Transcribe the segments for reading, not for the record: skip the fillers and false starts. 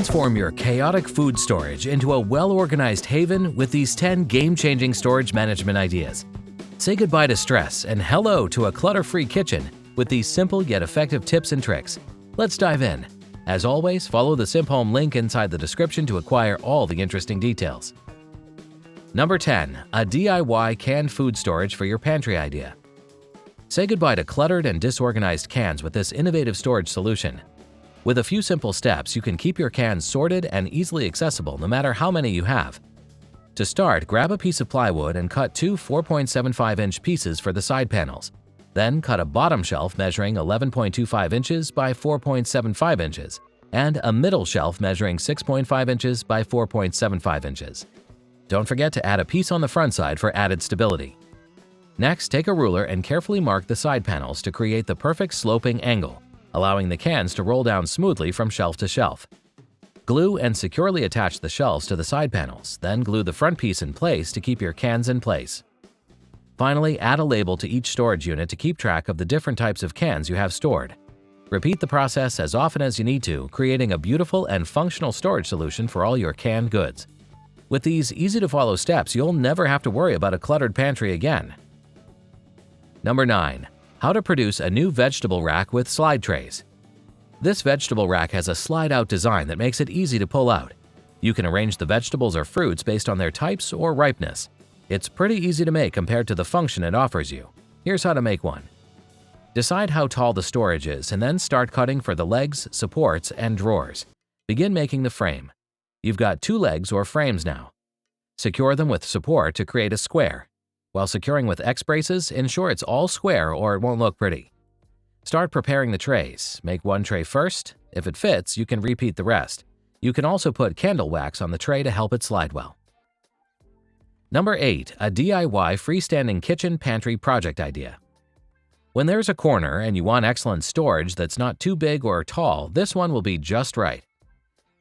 Transform your chaotic food storage into a well-organized haven with these 10 game-changing storage management ideas. Say goodbye to stress and hello to a clutter-free kitchen with these simple yet effective tips and tricks. Let's dive in. As always, follow the SimpHome link inside the description to acquire all the interesting details. Number 10. A DIY canned food storage for your pantry idea. Say goodbye to cluttered and disorganized cans with this innovative storage solution. With a few simple steps, you can keep your cans sorted and easily accessible no matter how many you have. To start, grab a piece of plywood and cut two 4.75-inch pieces for the side panels. Then cut a bottom shelf measuring 11.25 inches by 4.75 inches and a middle shelf measuring 6.5 inches by 4.75 inches. Don't forget to add a piece on the front side for added stability. Next, take a ruler and carefully mark the side panels to create the perfect sloping angle, allowing the cans to roll down smoothly from shelf to shelf. Glue and securely attach the shelves to the side panels, then glue the front piece in place to keep your cans in place. Finally, add a label to each storage unit to keep track of the different types of cans you have stored. Repeat the process as often as you need to, creating a beautiful and functional storage solution for all your canned goods. With these easy-to-follow steps, you'll never have to worry about a cluttered pantry again. Number 9. How to produce a new vegetable rack with slide trays. This vegetable rack has a slide-out design that makes it easy to pull out. You can arrange the vegetables or fruits based on their types or ripeness. It's pretty easy to make compared to the function it offers you. Here's how to make one. Decide how tall the storage is and then start cutting for the legs, supports, and drawers. Begin making the frame. You've got two legs or frames now. Secure them with support to create a square. While securing with X braces, ensure it's all square or it won't look pretty. Start preparing the trays. Make one tray first. If it fits, you can repeat the rest. You can also put candle wax on the tray to help it slide well. Number 8. A DIY freestanding kitchen pantry project idea. When there's a corner and you want excellent storage that's not too big or tall, this one will be just right.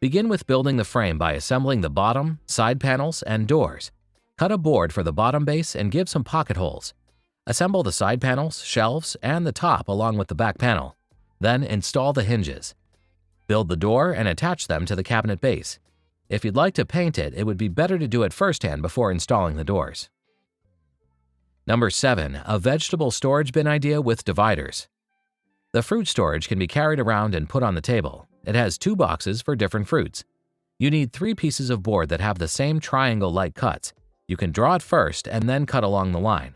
Begin with building the frame by assembling the bottom, side panels, and doors. Cut a board for the bottom base and give some pocket holes. Assemble the side panels, shelves, and the top along with the back panel. Then install the hinges. Build the door and attach them to the cabinet base. If you'd like to paint it, it would be better to do it firsthand before installing the doors. Number 7. A vegetable storage bin idea with dividers. The fruit storage can be carried around and put on the table. It has two boxes for different fruits. You need 3 pieces of board that have the same triangle-like cuts. You can draw it first and then cut along the line.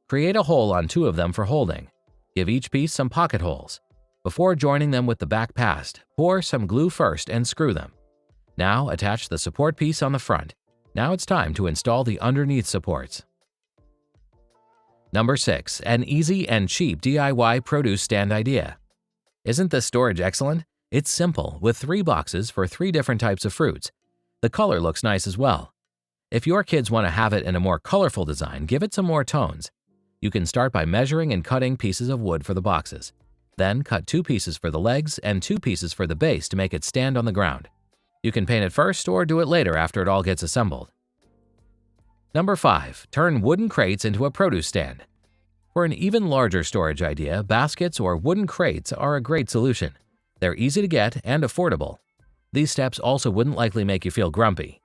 Create a hole on 2 of them for holding. Give each piece some pocket holes. Before joining them with the back passed, pour some glue first and screw them. Now attach the support piece on the front. Now it's time to install the underneath supports. Number 6. An easy and cheap DIY produce stand idea. Isn't this storage excellent? It's simple, with 3 boxes for 3 different types of fruits. The color looks nice as well. If your kids want to have it in a more colorful design, give it some more tones. You can start by measuring and cutting pieces of wood for the boxes. Then cut 2 pieces for the legs and 2 pieces for the base to make it stand on the ground. You can paint it first or do it later after it all gets assembled. Number 5. Turn wooden crates into a produce stand. For an even larger storage idea, baskets or wooden crates are a great solution. They're easy to get and affordable. These steps also wouldn't likely make you feel grumpy.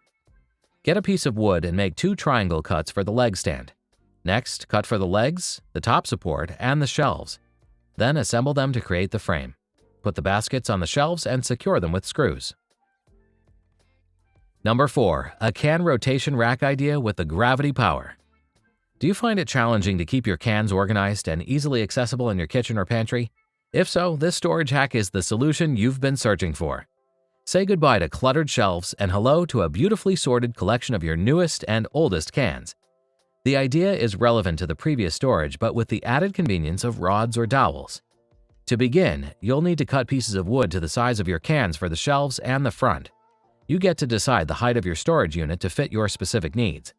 Get a piece of wood and make 2 triangle cuts for the leg stand. Next, cut for the legs, the top support, and the shelves. Then assemble them to create the frame. Put the baskets on the shelves and secure them with screws. Number 4. A can rotation rack idea with the gravity power. Do you find it challenging to keep your cans organized and easily accessible in your kitchen or pantry? If so, this storage hack is the solution you've been searching for. Say goodbye to cluttered shelves and hello to a beautifully sorted collection of your newest and oldest cans. The idea is relevant to the previous storage, but with the added convenience of rods or dowels. To begin, you'll need to cut pieces of wood to the size of your cans for the shelves and the front. You get to decide the height of your storage unit to fit your specific needs.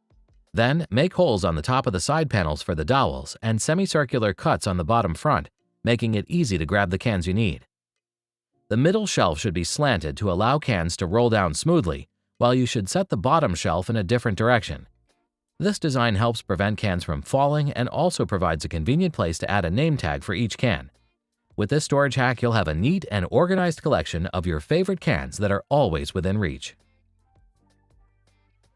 Then, make holes on the top of the side panels for the dowels and semicircular cuts on the bottom front, making it easy to grab the cans you need. The middle shelf should be slanted to allow cans to roll down smoothly, while you should set the bottom shelf in a different direction. This design helps prevent cans from falling and also provides a convenient place to add a name tag for each can. With this storage hack, you'll have a neat and organized collection of your favorite cans that are always within reach.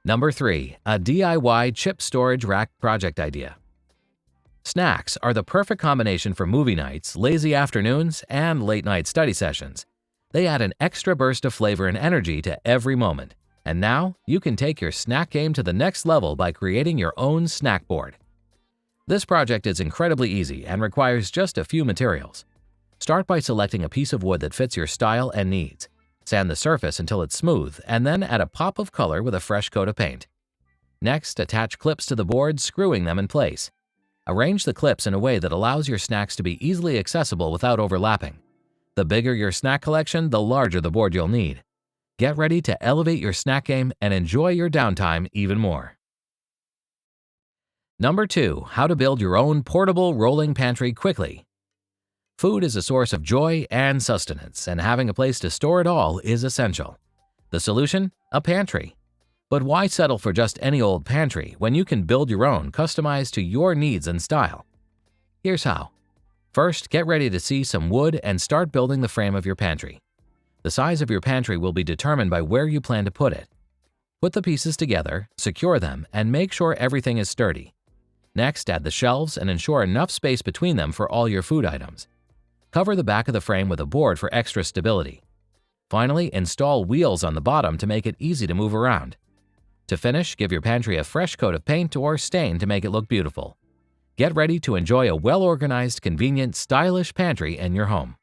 Number 3. A DIY chip storage rack project idea. Snacks are the perfect combination for movie nights, lazy afternoons, and late-night study sessions. They add an extra burst of flavor and energy to every moment. And now, you can take your snack game to the next level by creating your own snack board. This project is incredibly easy and requires just a few materials. Start by selecting a piece of wood that fits your style and needs. Sand the surface until it's smooth, and then add a pop of color with a fresh coat of paint. Next, attach clips to the board, screwing them in place. Arrange the clips in a way that allows your snacks to be easily accessible without overlapping. The bigger your snack collection, the larger the board you'll need. Get ready to elevate your snack game and enjoy your downtime even more. Number 2. How to build your own portable rolling pantry quickly. Food is a source of joy and sustenance, and having a place to store it all is essential. The solution? A pantry. But why settle for just any old pantry when you can build your own customized to your needs and style? Here's how. First, get ready to see some wood and start building the frame of your pantry. The size of your pantry will be determined by where you plan to put it. Put the pieces together, secure them, and make sure everything is sturdy. Next, add the shelves and ensure enough space between them for all your food items. Cover the back of the frame with a board for extra stability. Finally, install wheels on the bottom to make it easy to move around. To finish, give your pantry a fresh coat of paint or stain to make it look beautiful. Get ready to enjoy a well-organized, convenient, stylish pantry in your home.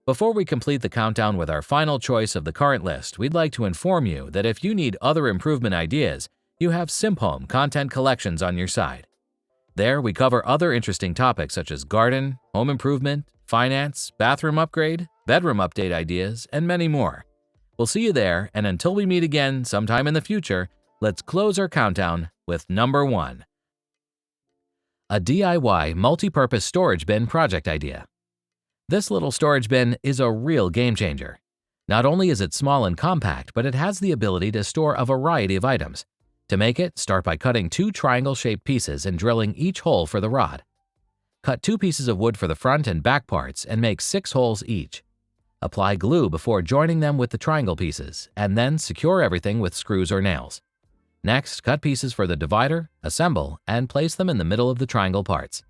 Before we complete the countdown with our final choice of the current list, we'd like to inform you that if you need other improvement ideas, you have SimpHome Content Collections on your side. There, we cover other interesting topics such as garden, home improvement, finance, bathroom upgrade, bedroom update ideas, and many more. We'll see you there, and until we meet again sometime in the future, let's close our countdown with number 1. A DIY multi-purpose storage bin project idea. This little storage bin is a real game changer. Not only is it small and compact, but it has the ability to store a variety of items. To make it, start by cutting 2 triangle-shaped pieces and drilling each hole for the rod. Cut 2 pieces of wood for the front and back parts and make 6 holes each. Apply glue before joining them with the triangle pieces, and then secure everything with screws or nails. Next, cut pieces for the divider, assemble, and place them in the middle of the triangle parts.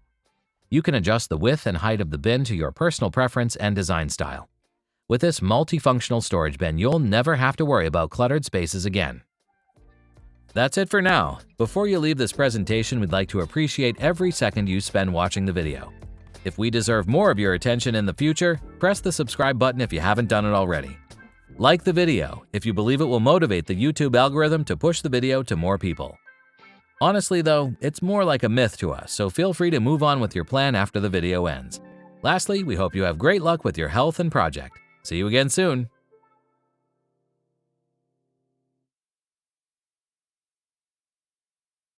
You can adjust the width and height of the bin to your personal preference and design style. With this multifunctional storage bin, you'll never have to worry about cluttered spaces again. That's it for now. Before you leave this presentation, we'd like to appreciate every second you spend watching the video. If we deserve more of your attention in the future, press the subscribe button if you haven't done it already. Like the video if you believe it will motivate the YouTube algorithm to push the video to more people. Honestly though, it's more like a myth to us, so feel free to move on with your plan after the video ends. Lastly, we hope you have great luck with your health and project. See you again soon.